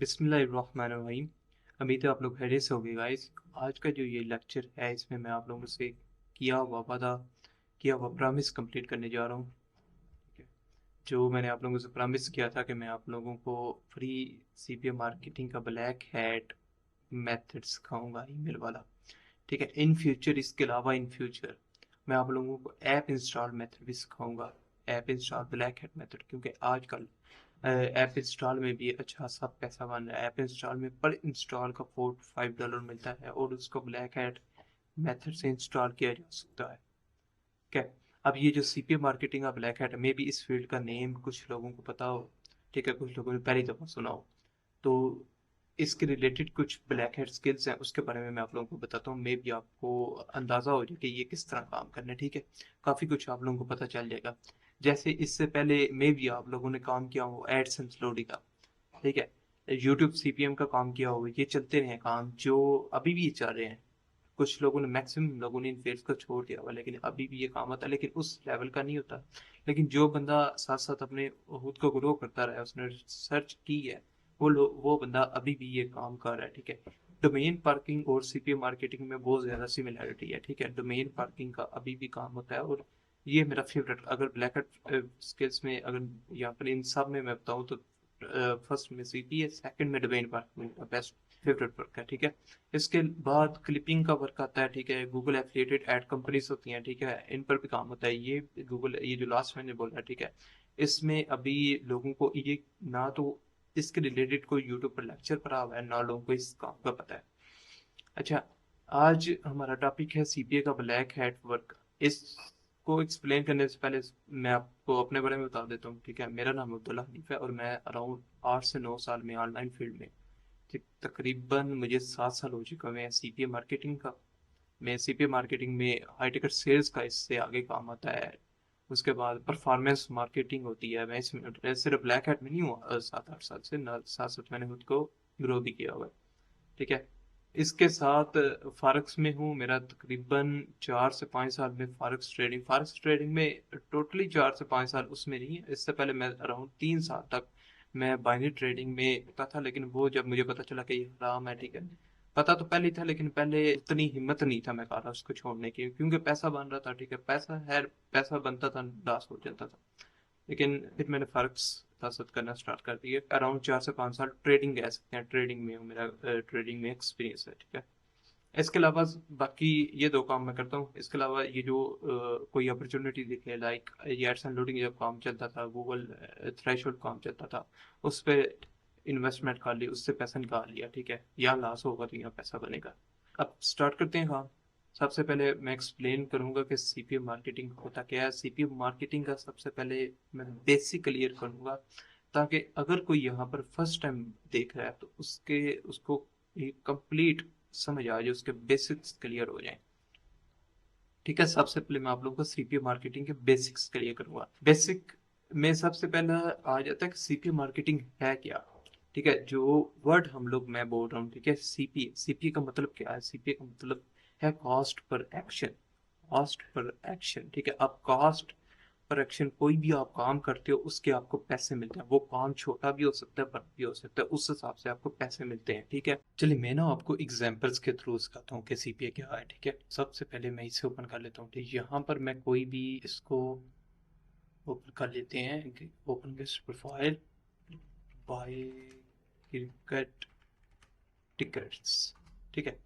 बिस्मिल्लाहिर्रहमानिर्रहीम। उम्मीद है आप लोग खैरियत से होंगे गाइस। आज का जो ये लेक्चर है इसमें मैं आप लोगों से किया हुआ वादा, किया हुआ प्रॉमिस कंप्लीट करने जा रहा हूँ। ठीक है, जो मैंने आप लोगों से प्रॉमिस किया था कि मैं आप लोगों को फ्री सीपीए मार्केटिंग का ब्लैक हैट मेथड सिखाऊंगा, ईमेल वाला। ठीक है, इन फ्यूचर, इसके अलावा इन फ्यूचर मैं आप लोगों को ऐप इंस्टॉल मेथड भी सिखाऊंगा, app install black hat method. क्योंकि आजकल ऐप इंस्टॉल में भी अच्छा सा पैसा बन रहा है। ऐप इंस्टॉल में पर इंस्टॉल का $4 to $5 मिलता है और उसको ब्लैक हैट मेथड से इंस्टॉल किया जा सकता है। ठीक है, अब ये जो सीपीए मार्केटिंग का ब्लैक हैट में भी इस फील्ड का नेम कुछ लोगों को पता हो, ठीक है, कुछ लोगों ने पहली दफ़ा सुना हो, तो इसके रिलेटेड कुछ ब्लैक हेड स्किल्स हैं, उसके बारे में मैं आप लोगों को बताता हूँ। मे भी आपको अंदाज़ा हो जाए कि ये किस तरह काम करना है। ठीक है, काफ़ी कुछ आप लोगों को पता चल जाएगा। जैसे इससे पहले मे भी आप लोगों ने काम किया हो एडसेंस लोडी का, ठीक है, यूट्यूब सीपीएम का काम किया हो, ये चलते रहे काम जो अभी भी चल रहे हैं। कुछ लोगों ने, मैक्सिमम लोगों ने इन फील्ड्स को छोड़ दिया हुआ, लेकिन अभी भी ये काम आता है, लेकिन उस लेवल का नहीं होता। लेकिन जो बंदा साथ साथ अपने खुद को ग्रो करता रहा है, उसने सर्च की है, वो बंदा अभी भी ये काम कर रहा है। ठीक है, डोमेन पार्किंग और सीपीए मार्केटिंग में बहुत ज़्यादा सिमिलरिटी है। ठीक है, डोमेन पार्किंग का अभी भी काम होता है और ये मेरा फेवरेट, अगर ब्लैक हैट स्किल्स में, अगर यहाँ पर इन सब में मैं बताऊँ तो फर्स्ट में सीपीए, सेकंड में डोमेन पार्किंग का बेस्ट फेवरेट वर्क है। ठीक है, इसके बाद क्लिपिंग का वर्क आता है। ठीक है, गूगल एफिलिएटेड एड कंपनीज होती हैं, ठीक है, इन पर भी काम होता है। ये गूगल, ये जो लास्ट मैंने बोला, ठीक है, इसमें अभी लोगों को ये ना तो इसके रिलेटेड कोई यूट्यूब पर लेक्चर पढ़ा हुआ है, ना लोगों को इस काम का पता है। अच्छा, आज हमारा टॉपिक है सीपीए का ब्लैक हैट वर्क। इसको एक्सप्लेन करने से पहले मैं आपको अपने बारे में बता देता हूँ। ठीक है, मेरा नाम अब्दुल्ला हनीफ है और मैं अराउंड 8 से 9 साल में ऑनलाइन फील्ड में, ठीक, तकरीबन मुझे 7 साल हो चुका है। मैं सीपीए मार्केटिंग का, मैं सीपीए मार्केटिंग में हाई टिकट सेल्स का इससे आगे काम आता है। उसके बाद परफॉर्मेंस मार्केटिंग होती है। मैं इसमें मैं सिर्फ ब्लैक हैट में नहीं हुआ 7-8 साल से, ना साथ साथ मैंने खुद को ग्रो भी किया हुआ है। ठीक है, इसके साथ फॉरेक्स में हूँ। मेरा तकरीबन 4 से 5 साल में फॉरेक्स ट्रेडिंग में टोटली 4 से 5 साल उसमें नहीं है। इससे पहले मैं अराउंड 3 साल तक मैं बाइनरी ट्रेडिंग में होता था, लेकिन वो जब मुझे पता चला कि ये हराम है, ठीक है, पता तो पहले ही था, लेकिन पहले उतनी हिम्मत नहीं था मैं कहा उसको छोड़ने की, क्योंकि पैसा बन रहा था। ठीक है, पैसा है, पैसा बनता था, लॉस हो जाता था। लेकिन फिर मैंने फॉरेक्स तासत करना स्टार्ट कर दिया। अराउंड 4 से 5 साल ट्रेडिंग कह सकते हैं, ट्रेडिंग में हूँ, मेरा ट्रेडिंग में एक्सपीरियंस है। ठीक है, इसके अलावा बाकी ये 2 काम मैं करता हूँ। इसके अलावा ये जो कोई अपॉर्चुनिटी दिखे, लाइक ये एड्स एंड लोडिंग जब काम चलता था, गूगल थ्रेशोल्ड काम चलता था, उस पर इन्वेस्टमेंट कर ली, उससे पैसा निकाल लिया। ठीक है, यहाँ लॉस होगा तो यहाँ पैसा बनेगा। अब स्टार्ट करते हैं काम। सबसे पहले मैं एक्सप्लेन करूंगा कि सीपीए मार्केटिंग होता क्या है। सीपीए मार्केटिंग का सबसे पहले मैं बेसिक क्लियर करूंगा, ताकि अगर कोई यहाँ पर फर्स्ट टाइम देख रहा है तो उसको एक कंप्लीट समझ आ जाए, उसके बेसिक्स क्लियर हो जाए। ठीक है, सबसे पहले मैं आप लोगों को सीपीए मार्केटिंग के बेसिक्स क्लियर करूंगा। बेसिक में सबसे पहला आ जाता है कि सीपीए मार्केटिंग है क्या। ठीक है, जो वर्ड हम लोग, मैं बोल रहा हूँ, ठीक है, सीपीए, सीपीए का मतलब क्या है? सीपीए का मतलब है cost per action, cost per action. ठीक है, अब कॉस्ट पर एक्शन, कोई भी आप काम करते हो उसके आपको पैसे मिलते हैं। वो काम छोटा भी हो सकता है, बड़ा भी हो सकता है, उस हिसाब से आपको पैसे मिलते हैं। ठीक है, चलिए मैं ना आपको एग्जांपल्स के थ्रू सिखाता हूँ कि सीपीए क्या है। ठीक है, सबसे पहले मैं इसे ओपन कर लेता हूँ। ठीक, यहाँ पर मैं कोई भी इसको ओपन कर लेते हैं। Open guest profile buy cricket tickets. ठीक है,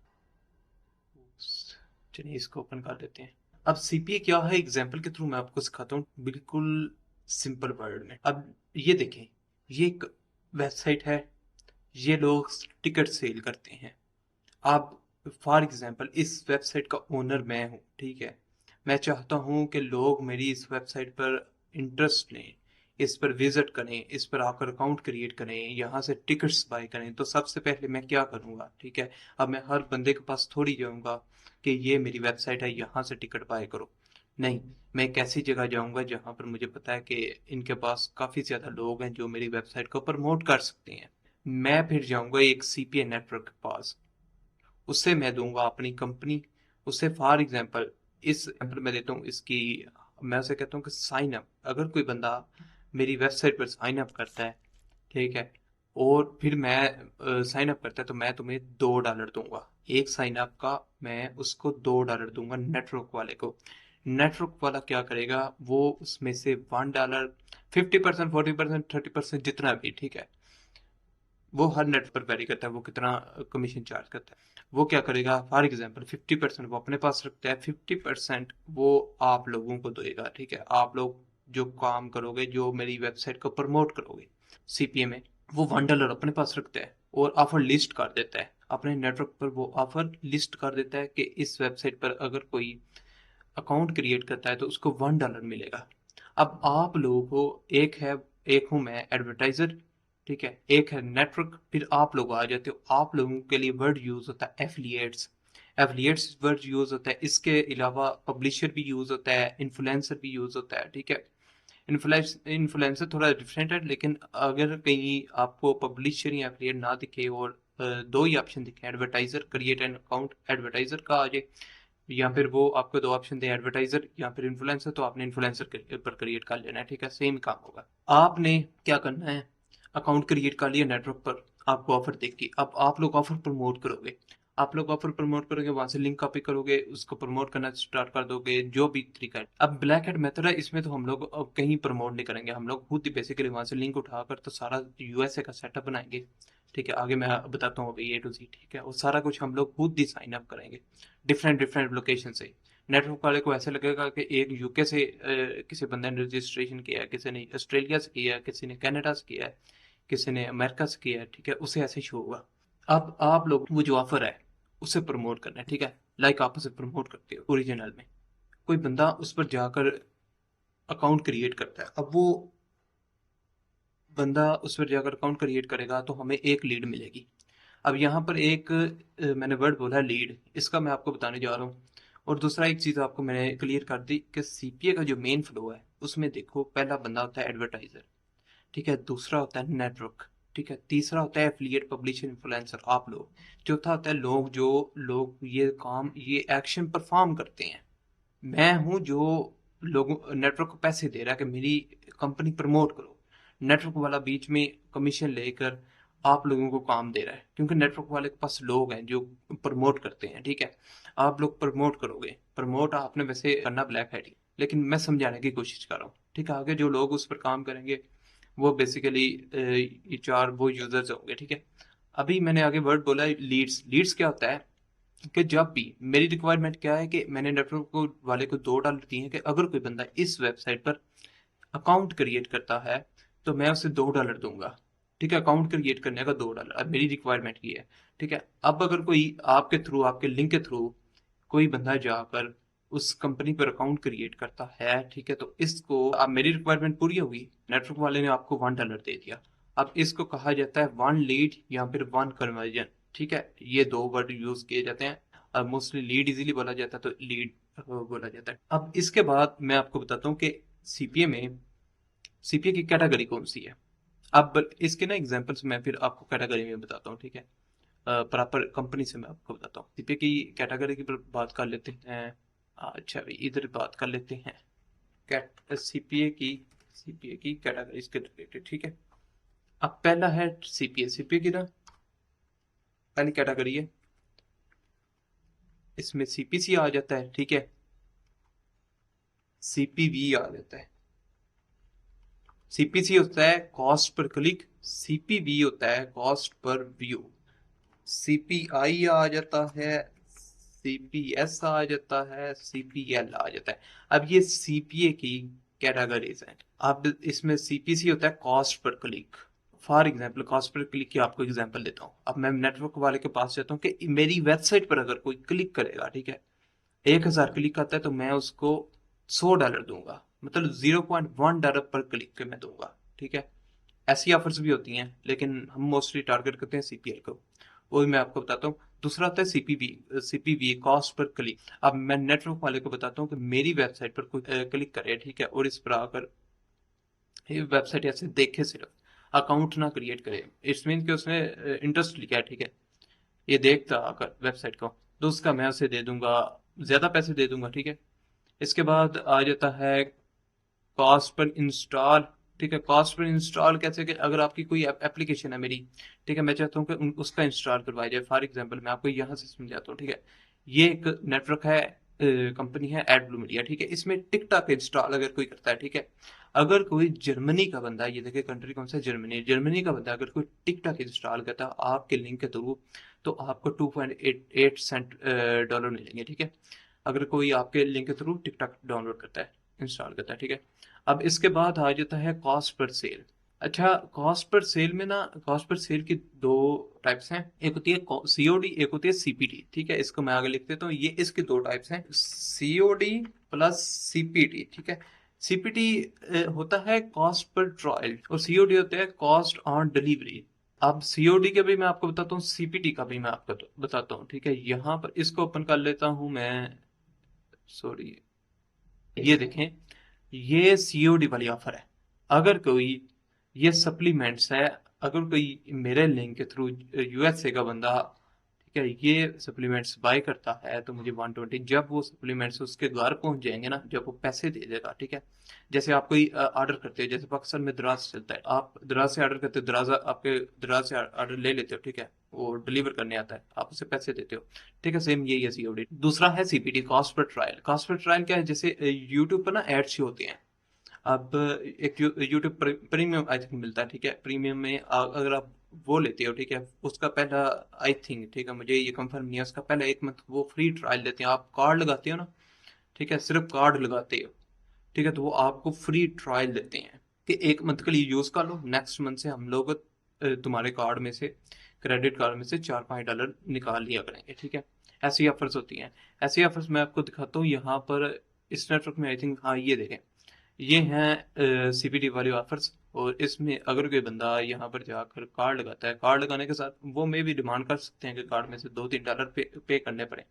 चलिए इसको ओपन कर लेते हैं। अब सीपीए क्या है, एग्जाम्पल के थ्रू मैं आपको सिखाता हूँ, बिल्कुल सिंपल वर्ड में। अब ये देखें, ये एक वेबसाइट है, ये लोग टिकट सेल करते हैं। आप, फॉर एग्जांपल, इस वेबसाइट का ओनर मैं हूँ, ठीक है, मैं चाहता हूँ कि लोग मेरी इस वेबसाइट पर इंटरेस्ट लें, इस पर विजिट करें, इस पर आकर अकाउंट क्रिएट करें, यहाँ से टिकट्स बाय करें। तो सबसे पहले मैं क्या करूँगा? ठीक है, अब मैं हर बंदे के पास थोड़ी जाऊँगा कि ये मेरी वेबसाइट है, यहाँ से टिकट बाय करो। नहीं, मैं एक ऐसी जगह जाऊँगा जहाँ पर मुझे पता है कि इनके पास काफ़ी ज़्यादा लोग हैं जो मेरी वेबसाइट को प्रमोट कर सकते हैं। मैं फिर जाऊँगा एक सीपीए नेटवर्क के पास, उससे मैं दूंगा अपनी कंपनी, उससे फॉर एग्जांपल, इस एग्जांपल मैं देता हूँ इसकी, मैं उसे कहता हूँ कि साइन अप, अगर कोई बंदा मेरी वेबसाइट पर साइन अप करता है, ठीक है, और फिर मैं साइन अप करता है तो मैं तुम्हें $2 दूंगा, एक साइन अप का मैं उसको $2 दूंगा नेटवर्क वाले को। नेटवर्क वाला क्या करेगा, वो उसमें से $1, 50%, 40%, 30% जितना भी, ठीक है, वो हर नेट पर वेरी करता है वो कितना कमीशन चार्ज करता है। वो क्या करेगा, फॉर एग्जांपल 50% वो अपने पास रखता है, 50% वो आप लोगों को देगा, ठीक है, आप लोग जो काम करोगे, जो मेरी वेबसाइट को प्रमोट करोगे सीपीए में, वो $1 अपने पास रखता है और ऑफर लिस्ट कर देता है अपने नेटवर्क पर। वो ऑफर लिस्ट कर देता है कि इस वेबसाइट पर अगर कोई अकाउंट क्रिएट करता है तो उसको $1 मिलेगा। अब आप लोगों को एक हूँ मैं एडवर्टाइजर, ठीक है, एक है नेटवर्क, फिर आप लोग आ जाते हो। आप लोगों के लिए वर्ड यूज होता है एफिलिएट्स, एफिलिएट्स वर्ड यूज होता है। इसके अलावा पब्लिशर भी यूज होता है, इन्फ्लुएंसर भी यूज होता है, ठीक है। इन्फ्लुएंसर थोड़ा डिफरेंट है, लेकिन अगर कहीं आपको पब्लिशर या एफिलिएट ना दिखे और दो ही ऑप्शन दिखे, advertiser create an account advertiser का आ जाए, या फिर वो आपको दो ऑप्शन दे एडवर्टाइजर या फिर इन्फ्लुएंसर, तो आपने इन्फ्लुएंसर पर क्रिएट कर लेना है, ठीक है, सेम काम होगा। आपने क्या करना है, अकाउंट क्रिएट कर लिया नेटवर्क पर, आपको ऑफर देख के, अब आप लोग ऑफर प्रमोट करोगे, आप लोग ऑफर प्रमोट करोगे, वहां से लिंक कॉपी करोगे, उसको प्रमोट करना स्टार्ट कर दोगे, जो भी तरीका है। अब ब्लैक हेड मेथड है, इसमें तो हम लोग अब कहीं प्रमोट नहीं करेंगे, हम लोग खुद ही बेसिकली वहां से लिंक उठाकर तो सारा यूएसए का सेटअप बनाएंगे, ठीक है, आगे मैं बताता हूँ अभी A to Z, ठीक है, और सारा कुछ हम लोग खुद ही साइन अप करेंगे डिफरेंट डिफरेंट लोकेशन से। नेटवर्क वाले को ऐसे लगेगा कि एक यूके से किसी बंदे ने रजिस्ट्रेशन किया है, किसी ने ऑस्ट्रेलिया से किया है, किसी ने कनाडा से किया है, किसी ने अमेरिका से किया है, ठीक है, उसे ऐसे शो होगा। अब आप लोग वो जो ऑफर है उसे प्रमोट करना है, ठीक है, लाइक आप उसे प्रमोट करते हो ओरिजिनल में, कोई बंदा उस पर जाकर अकाउंट क्रिएट करता है। अब वो बंदा उस पर जाकर अकाउंट क्रिएट करेगा तो हमें एक लीड मिलेगी। अब यहाँ पर एक मैंने वर्ड बोला लीड, इसका मैं आपको बताने जा रहा हूँ। और दूसरा एक चीज़ आपको मैंने क्लियर कर दी कि सीपीए का जो मेन फ्लो है उसमें देखो, पहला बंदा होता है एडवर्टाइजर, ठीक है, दूसरा होता है नेटवर्क, ठीक है, तीसरा होता है एफिलिएट पब्लिशर इन्फ्लुएंसर आप लोग, चौथा होता है लोग, जो लोग ये काम ये एक्शन परफॉर्म करते हैं। मैं हूँ जो लोगों नेटवर्क को पैसे दे रहा है कि मेरी कंपनी प्रमोट करो, नेटवर्क वाला बीच में कमीशन लेकर आप लोगों को काम दे रहा है, क्योंकि नेटवर्क वाले के पास लोग हैं जो प्रमोट करते हैं, ठीक है। आप लोग प्रमोट करोगे, प्रमोट आपने वैसे करना ब्लैक हैट ही, लेकिन मैं समझाने की कोशिश कर रहा हूँ, ठीक है। आगे जो लोग उस पर काम करेंगे वो बेसिकली ये चार वो यूजर्स होंगे, ठीक है। अभी मैंने आगे वर्ड बोला लीड्स, लीड्स क्या होता है कि जब भी मेरी रिक्वायरमेंट क्या है कि मैंने नेटवर्क को वाले को $2 दिए हैं कि अगर कोई बंदा इस वेबसाइट पर अकाउंट क्रिएट करता है तो मैं उसे $2 दूंगा, ठीक है, अकाउंट क्रिएट करने का $2। अब मेरी रिक्वायरमेंट ये है, ठीक है। अब अगर कोई आपके थ्रू, आपके लिंक के थ्रू कोई बंदा जाकर उस कंपनी पर अकाउंट क्रिएट करता है, ठीक है, तो इसको, अब मेरी रिक्वायरमेंट पूरी होगी, नेटवर्क वाले ने आपको $1 दे दिया। अब इसको कहा जाता है वन लीड या फिर वन कन्वर्जन, ठीक है, ये दो वर्ड यूज किए जाते हैं। मोस्टली लीड इजीली बोला जाता है तो लीड बोला जाता है। अब इसके बाद मैं आपको बताता हूँ कि सीपीए में सीपीए की कैटेगरी कौन सी है। अब इसके ना एग्जांपल्स मैं फिर आपको कैटेगरी में बताता हूँ, ठीक है, प्रॉपर कंपनी से मैं आपको बताता हूँ। सीपीए की कैटेगरी की बात कर लेते हैं। अच्छा भाई, इधर बात कर लेते हैं कैट सीपीए की कैटेगरी इसके रिलेटेड, ठीक है। अब पहला है सीपीए की ना पहली कैटेगरी है, इसमें सीपीसी आ जाता है, ठीक है, सीपीवी आ जाता है। सीपीसी होता है कॉस्ट पर क्लिक, सीपीवी होता है कॉस्ट पर व्यू, सीपीआई आ जाता है, सीपीएस आ जाता है, सीपीएल आ जाता है। अब ये सीपीए की कैटेगरीज हैं। अब इसमें सीपीसी होता है cost per click. For example cost per click की आपको एग्जाम्पल देता हूँ। अब मैं नेटवर्क वाले के पास जाता हूँ कि मेरी वेबसाइट पर अगर कोई क्लिक करेगा, ठीक है, 1,000 क्लिक आता है तो मैं उसको $100 दूंगा, मतलब $0.1 पर क्लिक के मैं दूंगा, ठीक है। ऐसी ऑफर्स भी होती हैं, लेकिन हम मोस्टली टारगेट करते हैं सीपीएल को, वही मैं आपको बताता हूँ। दूसरा आता है CPV, CPV cost per click. अब मैं नेटवर्क वाले को बताता हूँ कि मेरी वेबसाइट पर कोई क्लिक करे, ठीक है, और इस पर आकर ये वेबसाइट ऐसे देखे, सिर्फ अकाउंट ना क्रिएट करे, इट्स मीन कि उसने इंटरेस्ट लिया है, ठीक है, ये देखता आकर वेबसाइट को, तो उसका मैं उसे दे दूंगा, ज्यादा पैसे दे दूंगा, ठीक है। इसके बाद आ जाता है कॉस्ट पर इंस्टॉल, ठीक है, कॉस्ट पर इंस्टॉल कैसे, कि अगर आपकी कोई एप्लीकेशन है मेरी, ठीक है, मैं चाहता हूँ कि उसका इंस्टॉल करवाया जाए। फॉर एग्जांपल मैं आपको यहाँ से समझाता हूँ, ठीक है। ये एक नेटवर्क है, कंपनी है एडब्लू मीडिया, ठीक है। इसमें टिकटॉक इंस्टॉल अगर कोई करता है, ठीक है, अगर कोई जर्मनी का बंदा, ये देखिए कंट्री कौन सा है, जर्मनी, जर्मनी का बंदा अगर कोई टिकटॉक इंस्टॉल करता है आपके लिंक के थ्रू, तो आपको 2.88 सेंट डॉलर मिलेंगे, ठीक है, अगर कोई आपके लिंक के थ्रू टिकटॉक डाउनलोड करता है, इंस्टॉल करता है, ठीक है। अब इसके बाद आ जाता है कॉस्ट पर सेल। अच्छा, कॉस्ट पर सेल में ना, कॉस्ट पर सेल की दो टाइप्स हैं, एक होती है सीओडी, एक होती है सीपीटी, ठीक है। इसको मैं आगे लिख देता हूँ, ये इसके दो टाइप्स हैं, सीओडी प्लस सीपीटी, ठीक है। सीपीटी होता है कॉस्ट पर ट्रायल और सीओडी होता है कॉस्ट ऑन डिलीवरी। अब सीओडी का भी मैं आपको बताता हूँ, सीपीटी का भी मैं आपको बताता हूँ, ठीक है। यहाँ पर इसको ओपन कर लेता हूँ मैं, सॉरी, ये देखें, ये सीओडी वाली ऑफर है। अगर कोई, ये सप्लीमेंट्स है, अगर कोई मेरे लिंक के थ्रू यूएसए का बंदा, ठीक है, ये सप्लीमेंट्स बाय करता है तो मुझे 120, जब वो सप्लीमेंट्स उसके घर पहुंच जाएंगे ना, जब वो पैसे दे देगा, ठीक है। जैसे आप कोई ऑर्डर करते हो, जैसे पाकिस्तान में दराज चलता है, आप दराज से ऑर्डर करते हो, दराज आपके दराज से ऑर्डर ले लेते हो, ठीक है, वो डिलीवर करने आता है, आप उसे पैसे देते हो, ठीक है। सेम यही है सीओडी। दूसरा है CPT, cost per trial. Cost per trial क्या है, जैसे यूट्यूब पर ना एड्स होते हैं। अब एक यूट्यूब प्रीमियम आई थिंक मिलता है, ठीक है। प्रीमियम में अगर आप वो लेते हो, ठीक है, उसका पहला, आई थिंक, ठीक है, मुझे ये कंफर्म नहीं है, उसका पहला एक मंथ वो फ्री ट्रायल देते हैं। आप कार्ड लगाते हो ना, ठीक है, सिर्फ कार्ड लगाते हो, ठीक है, तो वो आपको फ्री ट्रायल देते हैं कि एक मंथ के लिए यूज कर लो, नेक्स्ट मंथ से हम लोग तुम्हारे कार्ड में से, क्रेडिट कार्ड में से $4-5 निकाल लिया करेंगे, ठीक है। ऐसी ऑफर्स होती हैं। ऐसी ऑफर्स मैं आपको दिखाता हूँ यहाँ पर इस नेटवर्क में, आई थिंक, हाँ, ये देखें, ये हैं सीपीटी वाली ऑफर्स। और इसमें अगर कोई बंदा यहाँ पर जाकर कार्ड लगाता है, कार्ड लगाने के साथ वो में भी डिमांड कर सकते हैं कि कार्ड में से $2-3 पे करने पड़े,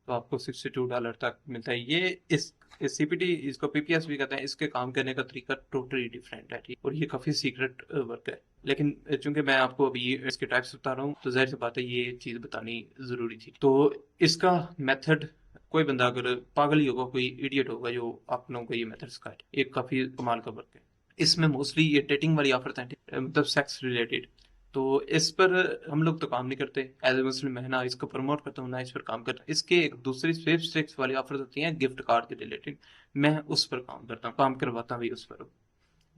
तो आपको $62 तक मिलता है। ये इस सीपीटी, इसको पीपीएस भी कहते हैं, इसके काम करने का तरीका टोटली डिफरेंट है, ठीक। और ये काफ़ी सीक्रेट वर्क है, लेकिन चूंकि मैं आपको अभी इसके टाइप्स बता रहा हूँ, तो जाहिर सी बात है ये चीज़ बतानी ज़रूरी थी। तो इसका मेथड, कोई बंदा अगर पागल ही होगा, कोई इडियट होगा जो आप लोगों को ये मेथड सिखाए, ये काफ़ी कमाल का वर्क है। इसमें मोस्टली ये डेटिंग वाली ऑफर हैं, मतलब सेक्स रिलेटेड। तो इस पर हम लोग तो काम नहीं करते, एज ए मुस्लिम मैं ना इसको प्रमोट करता हूँ ना इस पर काम करता हूँ। इसके एक दूसरी स्वेप स्टेक्स वाली ऑफर होती हैं गिफ्ट कार्ड के रिलेटेड, मैं उस पर काम करता हूँ, काम करवाता भी उस पर,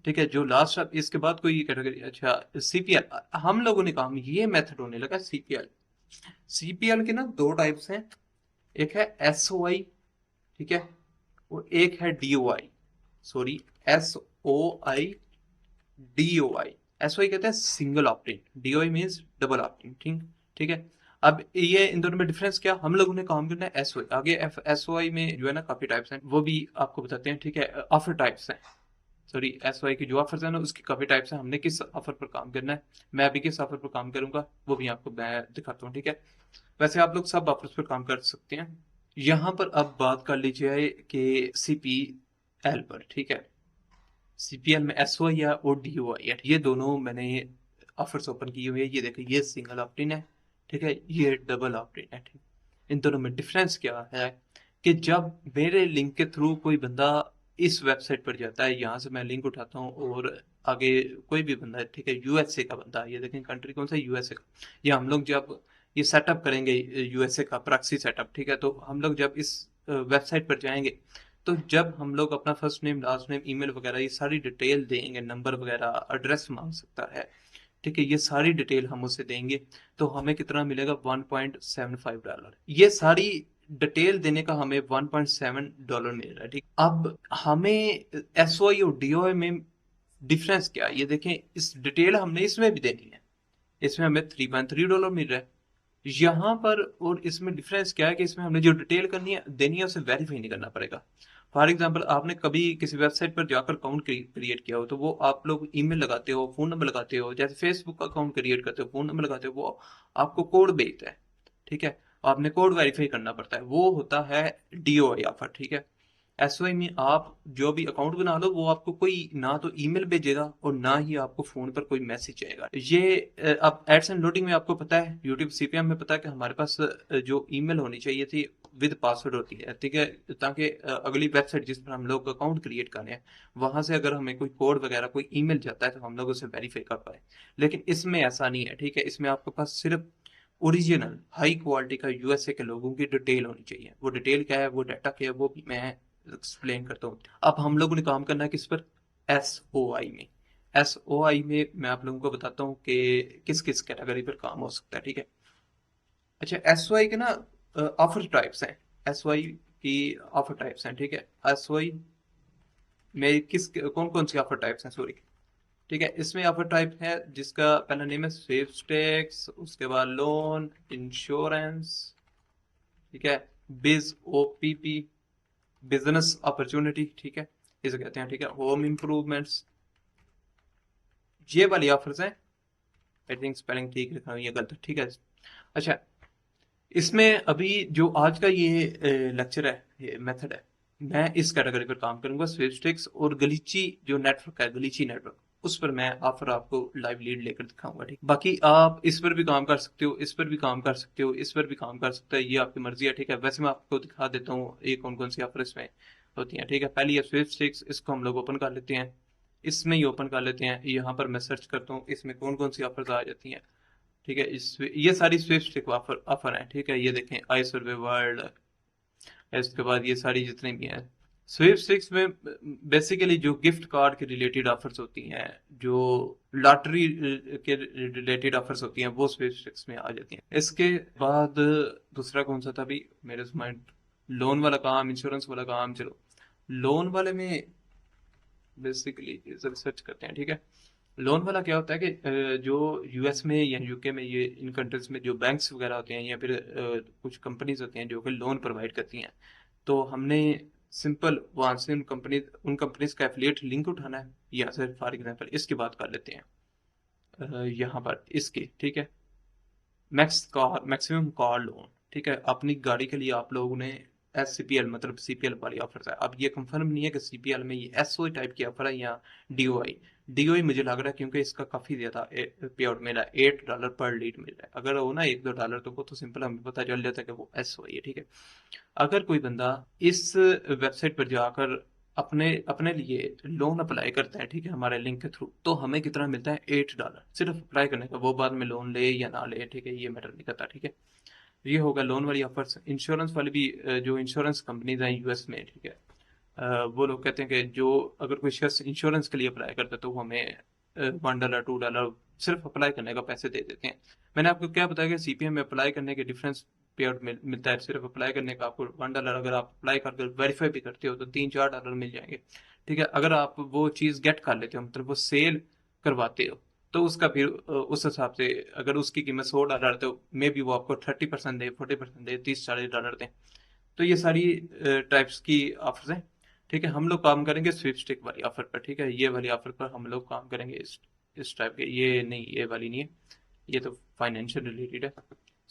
ठीक है। जो लास्ट, अब इसके बाद कोई कैटेगरी, अच्छा, सीपीएल, हम लोगों ने काम, ये मेथड होने लगा सीपीएल। सीपीएल के ना दो टाइप्स हैं, एक है एसओआई, ठीक है, और एक है DOI, sorry, SOI, DOI. SOI कहते हैं single opt in, DOI means double opt in, ठीक, ठीक है। अब ये इन दोनों में डिफरेंस क्या, हम लोगों ने काम करना है एसओआई। आगे एसओआई में जो है ना काफी टाइप्स हैं, वो भी आपको बताते हैं, ठीक है। ऑफर टाइप्स हैं, सॉरी, एसओआई की जो ऑफर्स है ना उसकी काफी टाइप्स हैं, हमने किस ऑफर पर काम करना है, मैं अभी किस ऑफर पर काम करूंगा वो भी आपको मैं दिखाता हूँ, ठीक है। वैसे आप लोग सब ऑफर्स पर काम कर सकते हैं। यहाँ पर अब बात कर लीजिए कि सीपीएल पर, ठीक है। सीपीएल में एसओआई या और डीओआई है, ये दोनों मैंने ऑफर्स ओपन किए हुए हैं। ये देखिए, ये सिंगल ऑप्टिन है, ठीक है, ये डबल ऑप्टिन है, ठीक। इन दोनों में डिफरेंस क्या है कि जब मेरे लिंक के थ्रू कोई बंदा इस वेबसाइट पर जाता है, यहाँ से मैं लिंक उठाता हूँ और आगे कोई भी बंदा है, ठीक है, यूएसए का बंदा, ये देखें कंट्री कौन सा है, यूएसए का। या हम लोग जब ये सेटअप करेंगे यूएसए का प्रॉक्सी सेटअप, ठीक है, तो हम लोग जब इस वेबसाइट पर जाएंगे, तो जब हम लोग अपना first name, last name, email वगैरह ये सारी डिटेल देंगे, नंबर वगैरह, एड्रेस मांग सकता है, ठीक है, ये सारी डिटेल हम उसे देंगे, तो हमें कितना मिलेगा, $1.75। ये सारी डिटेल देने का हमें $1.7 मिल रहा है, ठीक। अब हमें एसओआई और डीओआई में डिफरेंस क्या है, ये देखें, इस डिटेल हमने इसमें भी देनी है, इसमें हमें $3.3 मिल रहा है यहाँ पर। और इसमें डिफरेंस क्या है कि इसमें हमने जो डिटेल करनी है, देनी है, उसे वेरीफाई नहीं करना पड़ेगा। फॉर एग्जांपल, आपने कभी किसी वेबसाइट पर जाकर अकाउंट क्रिएट किया हो, तो वो आप लोग ईमेल लगाते हो, फोन नंबर लगाते हो, जैसे फेसबुक का अकाउंट क्रिएट करते हो, फोन नंबर लगाते हो, वो आपको कोड भेजता है, ठीक है, आपने कोड वेरीफाई करना पड़ता है, वो होता है डीओआई ऑफर, ठीक है। एसओआई में आप जो भी अकाउंट बना लो, वो आपको कोई ना तो ईमेल भेजेगा और ना ही आपको फोन पर कोई मैसेज आएगा। ये अब एड्स एंड लोडिंग में आपको पता है, यूट्यूब सीपीएम में पता है कि हमारे पास जो ईमेल होनी चाहिए थी, विद पासवर्ड होती है, ठीक है, ताकि अगली वेबसाइट जिस पर हम लोग अकाउंट क्रिएट कर रहे हैं वहां से अगर हमें कोई कोड वगैरह कोई ईमेल जाता है तो हम लोग उसे वेरीफाई कर पाए। लेकिन इसमें ऐसा नहीं है, ठीक है, इसमें आपके पास सिर्फ ओरिजिनल हाई क्वालिटी का यूएसए के लोगों की डिटेल होनी चाहिए। वो डिटेल क्या है, वो डाटा क्या है, वो भी मैं एक्सप्लेन करता हूँ। अब हम लोगों ने काम करना है किस पर, एस ओ आई में। एस ओ आई में मैं आप लोगों को बताता हूँ कि किस किस कैटेगरी पर काम हो सकता है, ठीक है। अच्छा, एस ओ आई के ना ऑफर टाइप्स हैं, एस ओ आई की ऑफर टाइप्स हैं, ठीक है। एस ओ आई में किस कौन कौन सी ऑफर टाइप्स हैं, सॉरी, ठीक है। इसमें ऑफर टाइप है जिसका पहला नेम है स्वेप्स्टेक्स, उसके बाद लोन, इंश्योरेंस, ठीक है, biz O P P, business opportunity, ठीक है, इसे कहते हैं, ठीक है, होम इम्प्रूवमेंट्स, ये वाली ऑफर्स हैं। आई थिंक स्पेलिंग ठीक लिखा है, ये गलत है, ठीक है। अच्छा, इसमें अभी जो आज का ये लेक्चर है, ये मेथड है, मैं इस कैटेगरी पर काम करूंगा, स्वेप्स्टिक्स और गलीची जो नेटवर्क है, गलीची नेटवर्क, उस पर मैं ऑफर आपको लाइव लीड लेकर दिखाऊंगा, ठीक। बाकी आप इस पर भी काम कर सकते हो, इस पर भी काम कर सकते हो, इस पर भी काम कर सकते हो, ये आपकी मर्जी है, ठीक है। वैसे मैं आपको दिखा देता हूँ ये कौन कौन सी ऑफर इसमें होती हैं, ठीक है। पहली है स्वेप्स्टिक्स, इसको हम लोग ओपन कर लेते हैं, इसमें ही ओपन कर लेते हैं, यहाँ पर मैं सर्च करता हूँ इसमें कौन कौन सी ऑफर्स आ जाती हैं, ठीक है। इस ये सारी स्विफ्ट ऑफर ऑफर है, ठीक है। ये देखें, आई सर्वे वर्ल्ड, इसके बाद ये सारी जितने भी हैं स्विफ्ट सिक्स में बेसिकली जो गिफ्ट कार्ड के रिलेटेड ऑफर्स होती हैं, जो लॉटरी के रिलेटेड ऑफर्स होती हैं, वो स्विफ्ट सिक्स में आ जाती हैं। इसके बाद दूसरा कौन सा था अभी मेरे माइंड, लोन वाला काम, इंश्योरेंस वाला काम, चलो लोन वाले में बेसिकली रिसर्च करते हैं, ठीक है। लोन वाला क्या होता है कि जो यूएस में या यूके में, ये इन कंट्रीज में जो बैंक्स वगैरह होते हैं या फिर कुछ कंपनीज होती हैं जो कि लोन प्रोवाइड करती हैं, तो हमने सिंपल वहाँ से उन कंपनीज का एफिलिएट लिंक उठाना है। यहाँ से फॉर एग्जांपल इसकी बात कर लेते हैं, यहाँ पर इसकी, ठीक है, मैक्सिमम कार लोन, ठीक है, अपनी गाड़ी के लिए आप लोगों ने एस सी पी एल मतलब सीपीएल वाली ऑफर है। अब ये कंफर्म नहीं है कि सीपीएल में ये एस ओ टाइप की ऑफर है या डीओआई। डीओआई मुझे लग रहा है क्योंकि इसका काफी ज्यादा पे आउट मिला है, $8 पर लीड मिल रहा है। अगर वो ना $1-2 तो वो तो सिंपल हमें पता चल जाता है कि वो एस ओ है, ठीक है। अगर कोई बंदा इस वेबसाइट पर जाकर अपने अपने लिए लोन अप्लाई करते हैं, ठीक है, हमारे लिंक के थ्रू, तो हमें कितना मिलता है, $8 सिर्फ अप्लाई करने का। वो बाद में लोन ले या ना ले, ठीक है, ये मैटर नहीं करता, ठीक है। ये होगा लोन वाली ऑफर्स। इंश्योरेंस वाली भी जो इंश्योरेंस कंपनीज हैं यूएस में, ठीक है, वो लोग कहते हैं कि जो अगर कोई शख्स इंश्योरेंस के लिए अप्लाई करता है तो वो हमें $1-2 सिर्फ अप्लाई करने का पैसे दे देते हैं। मैंने आपको क्या बताया कि सीपीएम में अप्लाई करने के डिफरेंस पे आउट मिलता है, सिर्फ अप्लाई करने का आपको $1, अगर आप अप्लाई करके वेरीफाई भी करते हो तो $3-4 मिल जाएंगे, ठीक है। अगर आप वो चीज़ गेट कर लेते हो, मतलब वो सेल करवाते हो, तो उसका फिर उस हिसाब से अगर उसकी कीमत $100 तो मे बी वो आपको 30% दे, 40% दे, $30-40 दें। तो ये सारी टाइप्स की ऑफर्स हैं, ठीक है। हम लोग काम करेंगे स्वीपस्टिक वाली ऑफर पर, ठीक है, ये वाली ऑफर पर हम लोग काम करेंगे, इस टाइप के, ये नहीं, ये वाली नहीं है, ये तो फाइनेंशियल रिलेटेड है।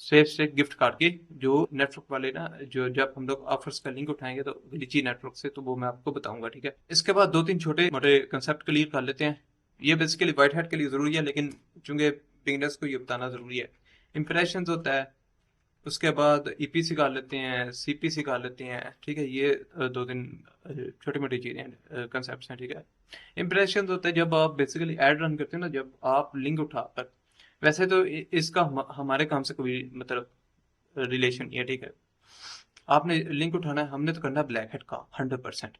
स्वीपस्टिक गिफ्ट कार्ड की जो नेटवर्क वाले ना, जो जब हम लोग ऑफर्स का लिंक उठाएंगे तो लीची नेटवर्क से, तो वो मैं आपको बताऊंगा, ठीक है। इसके बाद 2-3 छोटे मोटे कंसेप्ट क्लियर कर लेते हैं। ये बेसिकली वाइट हैट के लिए जरूरी है, लेकिन चूंकि बिगिनर्स को ये बताना जरूरी है। इंप्रेशन होता है, उसके बाद ईपीसी कर लेते हैं, सीपीसी कर लेते हैं, ठीक है। ये 2-3 छोटी मोटी चीजें, कंसेप्ट हैं, ठीक है। इंप्रेशन होता है जब आप बेसिकली एड रन करते हो ना, जब आप लिंक उठाकर, वैसे तो इसका हमारे काम से कोई मतलब रिलेशन नहीं है, ठीक है। आपने लिंक उठाना है, हमने तो करना है ब्लैक हेड का 100%,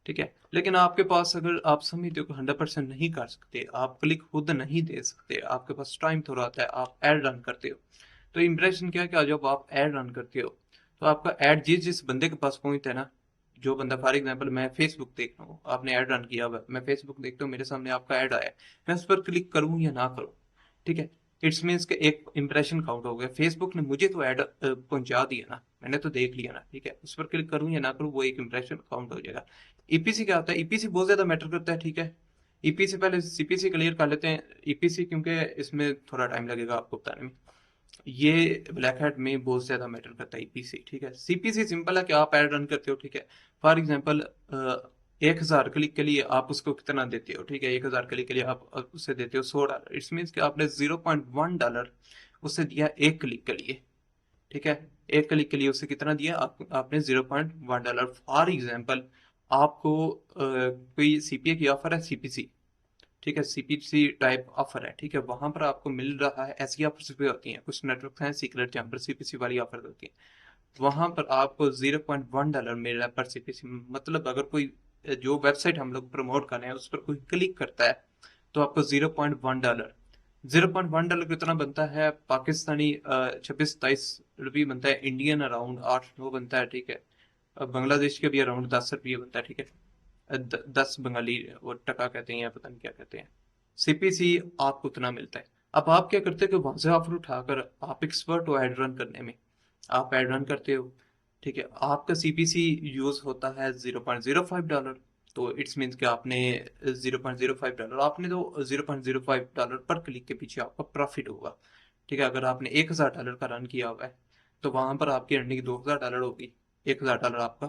ठीक है। लेकिन आपके पास अगर आप समझते हो कि 100% नहीं कर सकते, आप क्लिक खुद नहीं दे सकते, आपके पास टाइम थोड़ा आता है, आप एड रन करते हो, तो इम्प्रेशन क्या क्या, जब आप एड रन करते हो तो आपका एड जिस जिस बंदे के पास पहुंचता है ना, जो बंदा फॉर एग्जांपल मैं फेसबुक देख रहा हूँ, आपने ऐड रन किया हुआ, मैं फेसबुक देखता हूँ, मेरे सामने आपका ऐड आया, मैं उस पर क्लिक करूँ या ना करूँ, ठीक है, इट्स मीन्स के एक इंप्रेशन काउंट हो गया। फेसबुक ने मुझे तो ऐड पहुंचा दिया ना, मैंने तो देख लिया ना, ठीक है, उस पर क्लिक करूँ या ना करूँ, वो एक इंप्रेशन काउंट हो जाएगा। ईपीसी क्या होता है, ईपीसी बहुत ज्यादा मैटर करता है, ठीक है। ईपीसी पहले सीपीसी क्लियर कर लेते हैं। ईपीसी क्योंकि इसमें थोड़ा टाइम लगेगा आपको बताने में, ये ब्लैक हैट में बहुत ज्यादा मैटर करता है ईपीसी, ठीक है। सीपीसी सिंपल है कि आप एड रन करते हो, ठीक है। फॉर एग्जांपल 1,000 क्लिक के लिए आप उसको कितना देते हो, ठीक है, 1,000 क्लिक के लिए आप उसे देते हो $100। इट्स मीन्स कि आपने $0.1 उससे दिया एक क्लिक के लिए, ठीक है, एक क्लिक के लिए उसे कितना दिया आपने $0.1। फॉर एग्जाम्पल आपको कोई सीपीए की ऑफर है, सीपीसी, ठीक है, सीपीसी टाइप ऑफर है, ठीक है, वहां पर आपको मिल रहा है, ऐसी ऑफर्स भी होती हैं, कुछ नेटवर्क हैं सीक्रेट जहाँ पर सीपीसी वाली ऑफर होती है, वहां पर आपको $0.1 मिल रहा है पर सीपीसी। मतलब अगर कोई जो वेबसाइट हम लोग प्रमोट कर रहे हैं उस पर कोई क्लिक करता है तो आपको $0.1, $0.1 कितना बनता है पाकिस्तानी 26-27 रुपये बनता है, इंडियन अराउंड 8-9 बनता है, ठीक है, बांग्लादेश के भी अराउंड 10 रुपये बनता है, ठीक है, 10 बंगाली वो टका कहते हैं या पता नहीं क्या कहते हैं, सीपीसी आपको उतना मिलता है। अब आप क्या करते हो कि वहां से ऑफर उठाकर आप एक्सपर्ट हो एड रन करने में, आप एड रन करते हो, ठीक है, आपका सीपीसी यूज होता है $0.05, तो इट्स मीन्स कि आपने $0.05, आपने तो $0.05 पर क्लिक के पीछे आपका प्रॉफिट होगा, ठीक है। अगर आपने $1000 का रन किया हुआ है तो वहां पर आपकी अर्निंग $2000 होगी, $1000 आपका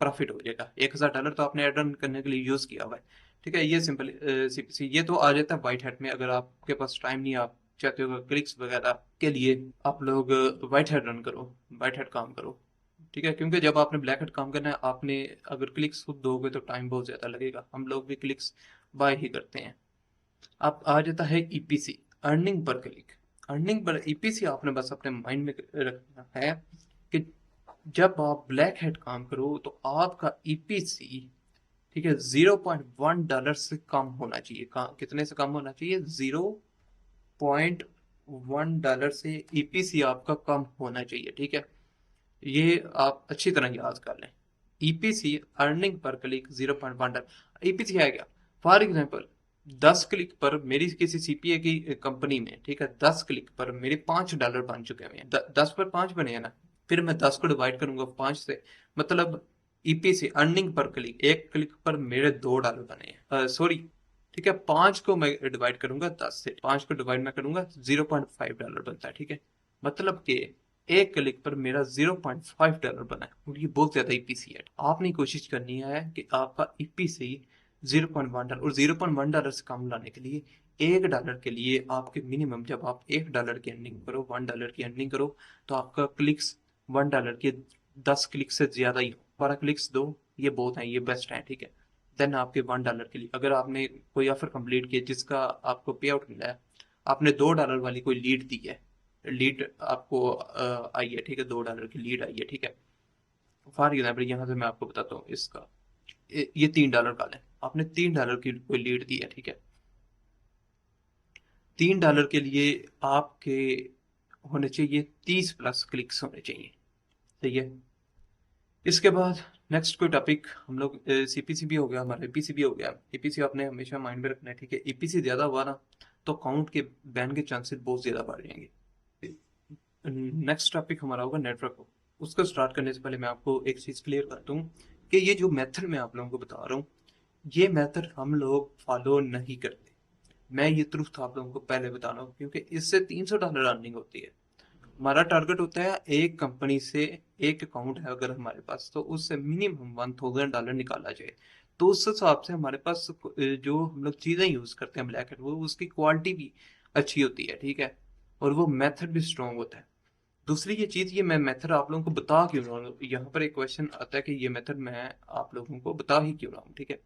प्रॉफिट हो जाएगा, $1000 तो आपने एड रन करने के लिए यूज किया हुआ है, ठीक है। ये सिंपल सीपीसी, ये तो आ जाता है वाइट हैट में, अगर आपके पास टाइम नहीं, आप चाहते हो क्लिक्स वगैरह के लिए आप लोग वाइट हैट रन करो, वाइट हैट काम करो, ठीक है, क्योंकि जब आपने ब्लैक हैट काम करना है, आपने अगर क्लिक्स खुद दोगे तो टाइम बहुत ज्यादा लगेगा, हम लोग भी क्लिक्स बाय ही करते हैं। अब आ जाता है EPC, earning per click. Earning per EPC आपने बस अपने माइंड में रखना है कि जब आप ब्लैक हेड काम करो तो आपका ईपीसी, ठीक है, $0.1 से कम होना चाहिए। कितने से कम होना चाहिए? $0.1 से ईपीसी आपका कम होना चाहिए, ठीक है, ये आप अच्छी तरह याद कर लें। EPC earning per click $0.1। EPC है क्या? फॉर एग्जाम्पल 10 क्लिक पर मेरी किसी सीपीए की कंपनी में, ठीक है, 10 क्लिक पर मेरे $5 बन चुके हैं, 10 पर 5 बने हैं ना, फिर मैं 10 को डिवाइड करूंगा 5 से, मतलब ईपीसी अर्निंग पर क्लिक, एक क्लिक पर मेरे $2 बने हैं, सॉरी, ठीक है, 5 को मैं डिवाइड करूंगा 10 से, 5 को डिवाइड मैं करूंगा $0.5 बनता है, ठीक है, मतलब कि एक क्लिक पर मेरा $0.5 बना है, और ये बहुत ज्यादा ईपीसी है। आपने कोशिश करनी है कि आपका ईपीसी $0.1, और $0.1 से कम लाने के लिए $1 के लिए आपके मिनिमम, जब आप $1 की अर्निंग करो, $1 की अर्निंग करो, तो आपका क्लिक्स $1 के 10 क्लिक से ज्यादा ही हो, 12 क्लिक्स दो, ये बहुत है, ये बेस्ट है, ठीक है। देन आपके $1 के लिए अगर आपने कोई ऑफर कंप्लीट किया जिसका आपको पे आउट मिला है, आपने $2 वाली कोई लीड दी है, लीड आपको आई है, ठीक है, $2 की लीड आई है, ठीक है, फॉर एग्जाम्पल यहाँ से मैं आपको बताता हूँ इसका, ये $3 का है, आपने $3 की कोई लीड दी है, ठीक है, $3 के लिए आपके होने चाहिए 30+ क्लिक्स होने चाहिए, सही है। इसके बाद नेक्स्ट कोई टॉपिक हम लोग, सीपीसी भी हो गया हमारा, ईपीसी भी हो गया, ईपीसी आपने हमेशा माइंड में रखना है, ठीक है, ईपीसी ज्यादा हुआ ना तो अकाउंट के बैन के चांसेस बहुत ज्यादा बढ़ जाएंगे। नेक्स्ट टॉपिक हमारा होगा नेटवर्क। उसको स्टार्ट करने से पहले मैं आपको एक चीज क्लियर कर दूं कि ये जो मेथड मैं आप लोगों को बता रहा हूँ, ये मेथड हम लोग फॉलो नहीं करते। मैं ये ट्रुथ आप लोगों को पहले बता रहा हूँ क्योंकि इससे $300 अर्निंग होती है। हमारा टारगेट होता है एक कंपनी से, एक अकाउंट है अगर हमारे पास, तो उससे मिनिमम $1000 निकाला जाए। तो उस हिसाब से हमारे पास जो हम लोग चीजें यूज करते हैं ब्लैक, वो उसकी क्वालिटी भी अच्छी होती है, ठीक है, और वो मेथड भी स्ट्रांग होता है। दूसरी ये चीज, ये मैं मेथड आप लोगों को बता क्यों रहा हूँ, यहाँ पर एक क्वेश्चन आता है कि ये मेथड मैं आप लोगों को बता ही क्यों रहा हूँ, ठीक है।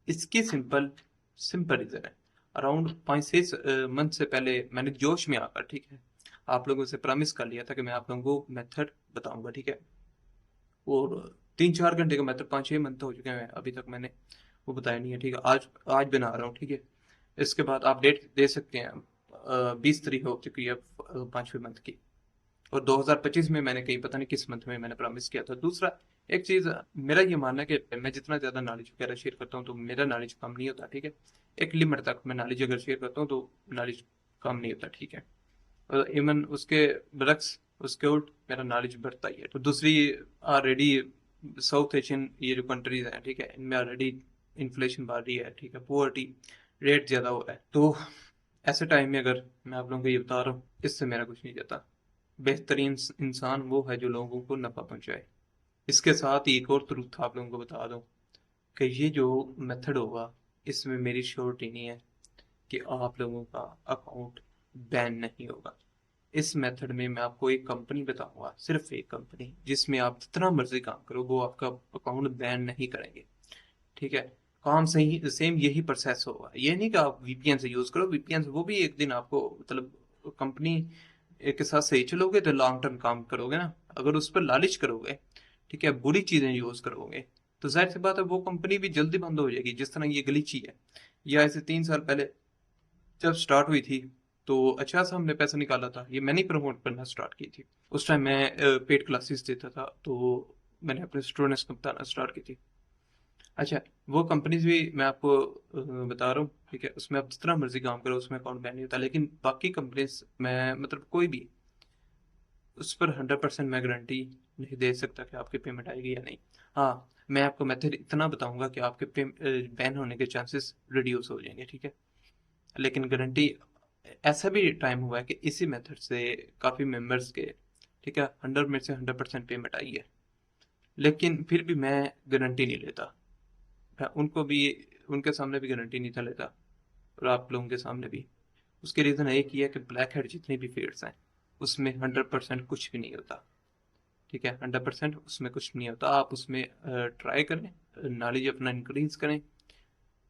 इसकी सिंपल सिंपल रीजन है, अराउंड 5-6 मंथ से पहले मैंने जोश में आकर, ठीक है, आप लोगों से प्रॉमिस कर लिया था कि मैं आप लोगों को मेथड बताऊंगा, ठीक है, और 3-4 घंटे का मेथड, 5-6 मंथ तो हो चुके हैं, अभी तक मैंने वो बताया नहीं है, ठीक है, आज आज बना रहा हूँ, ठीक है। इसके बाद आप डेट दे सकते हैं, 20 तारीख हो चुकी है 5वें मंथ की, और 2025 में मैंने कहीं पता नहीं किस मंथ में मैंने प्रॉमिस किया था। दूसरा एक चीज, मेरा ये मानना है कि मैं जितना ज्यादा नॉलेज वगैरह शेयर करता हूँ तो मेरा नॉलेज कम नहीं होता, ठीक है, एक लिमिट तक मैं नॉलेज अगर शेयर करता हूँ तो नॉलेज कम नहीं होता, ठीक है, और इवन उसके बरक्स, उसके उल्ट मेरा नॉलेज बढ़ता ही है। तो दूसरी, ऑलरेडी साउथ एशियन ये जो कंट्रीज हैं, ठीक है, इनमें ऑलरेडी इन्फ्लेशन बढ़ रही है, ठीक है, पोवर्टी रेट ज्यादा हो रहा है, तो ऐसे टाइम में अगर मैं आप लोगों को ये बता रहा हूँ, इससे मेरा कुछ नहीं जाता। बेहतरीन इंसान वो है जो लोगों को नफा पहुंचाए। इसके साथ ही एक और ट्रुथ आप लोगों को बता दूं कि ये जो मेथड होगा, इसमें मेरी श्योरिटी नहीं है कि आप लोगों का अकाउंट बैन नहीं होगा। इस मेथड में मैं आपको एक कंपनी बताऊंगा, सिर्फ एक कंपनी, जिसमें आप जितना मर्जी काम करो वो आपका अकाउंट बैन नहीं करेंगे। ठीक है, काम सही सेम यही प्रोसेस होगा। ये नहीं कि आप वीपीएन से यूज करो, वीपीएन वो भी एक दिन आपको मतलब कंपनी के साथ सही चलोगे तो लॉन्ग टर्म काम करोगे ना। अगर उस पर लालच करोगे, ठीक है, बुरी चीजें यूज करोगे, तो जाहिर सी बात है वो कंपनी भी जल्दी बंद हो जाएगी। जिस तरह ये गलीची है, ये ऐसे 3 साल पहले जब स्टार्ट हुई थी तो अच्छा सा हमने पैसा निकाला था। ये मैंने प्रमोट करना स्टार्ट की थी। उस टाइम मैं पेड क्लासेस देता था, तो मैंने अपने स्टूडेंट्स को बताना स्टार्ट की थी। अच्छा, वो कंपनीज भी मैं आपको बता रहा हूँ, ठीक है, उसमें आप जितना मर्जी काम करो उसमें अकाउंट बैन नहीं होता। लेकिन बाकी कंपनीज में मतलब कोई भी उस पर 100% मैं गारंटी नहीं दे सकता कि आपकी पेमेंट आएगी या नहीं। हाँ, मैं आपको मेथड इतना बताऊंगा कि आपके बैन होने के चांसेस रिड्यूस हो जाएंगे, ठीक है। लेकिन गारंटी, ऐसा भी टाइम हुआ है कि इसी मेथड से काफ़ी मेंबर्स के, ठीक है, 100 में से 100% पेमेंट आई है। लेकिन फिर भी मैं गारंटी नहीं लेता। मैं उनको भी, उनके सामने भी गारंटी नहीं था लेता, और आप लोगों के सामने भी। उसके रीज़न एक ही है कि ब्लैक हेड जितनी भी फील्ड्स हैं उसमें 100% कुछ भी नहीं होता। ठीक है, 100% उसमें कुछ नहीं होता। आप उसमें ट्राई करें, नॉलेज अपना इंक्रीज करें।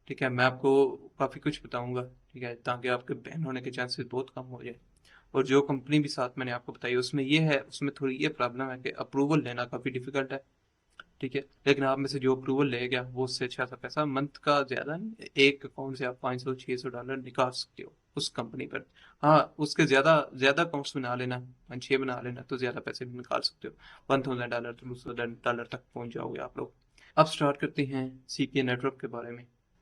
ठीक है, मैं आपको काफ़ी कुछ बताऊंगा, ठीक है, ताकि आपके बैन होने के चांसेस बहुत कम हो जाए। और जो कंपनी भी साथ मैंने आपको बताई उसमें ये है, उसमें थोड़ी ये प्रॉब्लम है कि अप्रूवल लेना काफ़ी डिफिकल्ट है। ठीक है, लेकिन आप में से जो अप्रूवल ले गया वो उससे अच्छा सा पैसा मंथ का ज़्यादा नहीं, एक अकाउंट से आप 500-600 डॉलर निकाल सकते हो उस कंपनी पर। हाँ, उसके ज़्यादा ज़्यादा अकाउंट्स बना लेना, 5-6 बना लेना, तो ज़्यादा पैसे भी निकाल सकते हो। $1000 $2000 तक पहुंच जाओगे आप लोग। अब स्टार्ट करते हैं सीपीए नेटवर्क के बारे में।